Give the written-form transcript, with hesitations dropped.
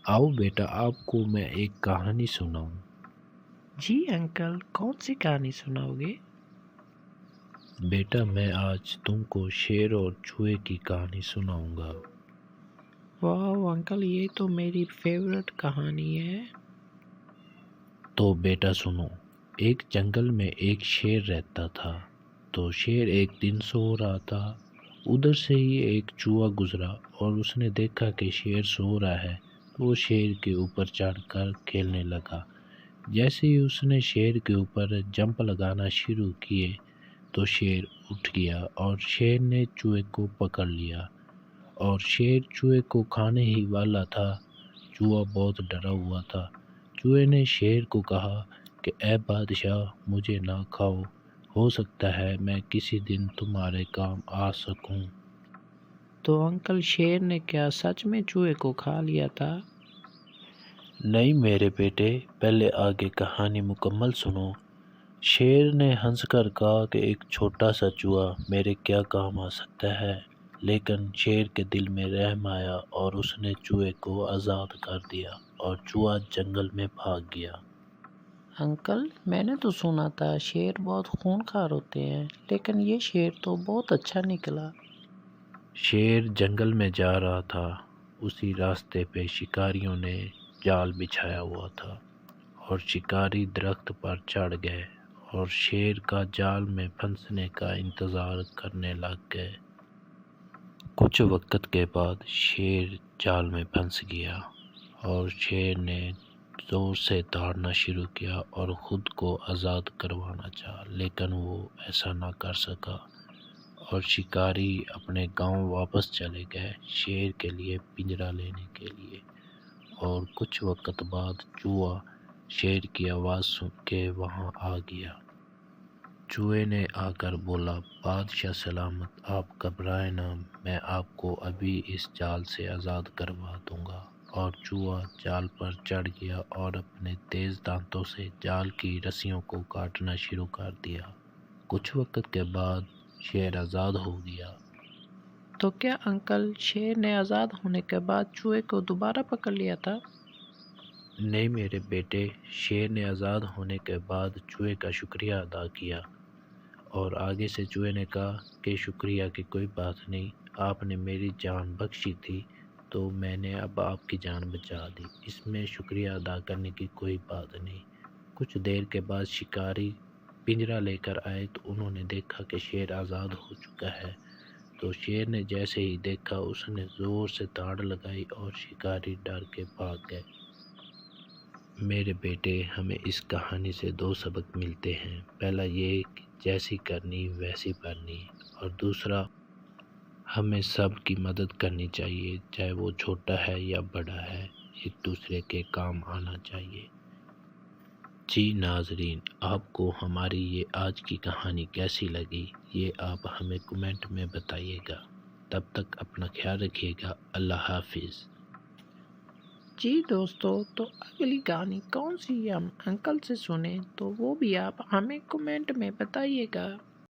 آؤ بیٹا آپ کو میں ایک کہانی سناؤں۔ جی انکل، کون سی کہانی سناؤ گے؟ بیٹا میں آج تم کو شیر اور چوہے کی کہانی سناؤں گا۔ واہ انکل، یہ تو میری فیورٹ کہانی ہے۔ تو بیٹا سنو، ایک جنگل میں ایک شیر رہتا تھا۔ تو شیر ایک دن سو رہا تھا، ادھر سے ہی ایک چوہا گزرا اور اس نے دیکھا کہ شیر سو رہا ہے تو وہ شیر کے اوپر چڑھ کر کھیلنے لگا۔ جیسے ہی اس نے شیر کے اوپر جمپ لگانا شروع کیے تو شیر اٹھ گیا اور شیر نے چوہے کو پکڑ لیا، اور شیر چوہے کو کھانے ہی والا تھا۔ چوہا بہت ڈرا ہوا تھا۔ چوہے نے شیر کو کہا کہ اے بادشاہ، مجھے نہ کھاؤ، ہو سکتا ہے میں کسی دن تمہارے کام آ سکوں۔ تو انکل، شیر نے کیا سچ میں چوہے کو کھا لیا تھا؟ نہیں میرے بیٹے، پہلے آگے کہانی مکمل سنو۔ شیر نے ہنس کر کہا کہ ایک چھوٹا سا چوہا میرے کیا کام آ سکتا ہے، لیکن شیر کے دل میں رحم آیا اور اس نے چوہے کو آزاد کر دیا اور چوہا جنگل میں بھاگ گیا۔ انکل، میں نے تو سنا تھا شیر بہت خونخوار ہوتے ہیں، لیکن یہ شیر تو بہت اچھا نکلا۔ شیر جنگل میں جا رہا تھا، اسی راستے پہ شکاریوں نے جال بچھایا ہوا تھا، اور شکاری درخت پر چڑھ گئے اور شیر کا جال میں پھنسنے کا انتظار کرنے لگ گئے۔ کچھ وقت کے بعد شیر جال میں پھنس گیا اور شیر نے زور سے دوڑنا شروع کیا اور خود کو آزاد کروانا چاہا، لیکن وہ ایسا نہ کر سکا، اور شکاری اپنے گاؤں واپس چلے گئے شیر کے لیے پنجرا لینے کے لیے۔ اور کچھ وقت بعد چوہا شیر کی آواز سن کے وہاں آ گیا۔ چوہے نے آ کر بولا، بادشاہ سلامت، آپ گھبرائیں نہ، میں آپ کو ابھی اس جال سے آزاد کروا دوں گا۔ اور چوہا جال پر چڑھ گیا اور اپنے تیز دانتوں سے جال کی رسیوں کو کاٹنا شروع کر دیا۔ کچھ وقت کے بعد شیر آزاد ہو گیا۔ تو کیا انکل، شیر نے آزاد ہونے کے بعد چوہے کو دوبارہ پکڑ لیا تھا؟ نہیں میرے بیٹے، شیر نے آزاد ہونے کے بعد چوہے کا شکریہ ادا کیا، اور آگے سے چوہے نے کہا کہ شکریہ کی کوئی بات نہیں، آپ نے میری جان بخشی تھی تو میں نے اب آپ کی جان بچا دی، اس میں شکریہ ادا کرنے کی کوئی بات نہیں۔ کچھ دیر کے بعد شکاری پنجرا لے کر آئے تو انہوں نے دیکھا کہ شیر آزاد ہو چکا ہے۔ تو شیر نے جیسے ہی دیکھا اس نے زور سے داڑ لگائی اور شکاری ڈر کے بھاگ گئے۔ میرے بیٹے، ہمیں اس کہانی سے دو سبق ملتے ہیں۔ پہلا یہ کہ جیسی کرنی ویسی بھرنی، اور دوسرا ہمیں سب کی مدد کرنی چاہیے، چاہے وہ چھوٹا ہے یا بڑا ہے، ایک دوسرے کے کام آنا چاہیے۔ جی ناظرین، آپ کو ہماری یہ آج کی کہانی کیسی لگی یہ آپ ہمیں کمنٹ میں بتائیے گا۔ تب تک اپنا خیال رکھیے گا۔ اللہ حافظ۔ جی دوستو، تو اگلی کہانی کون سی ہم انکل سے سنیں تو وہ بھی آپ ہمیں کمنٹ میں بتائیے گا۔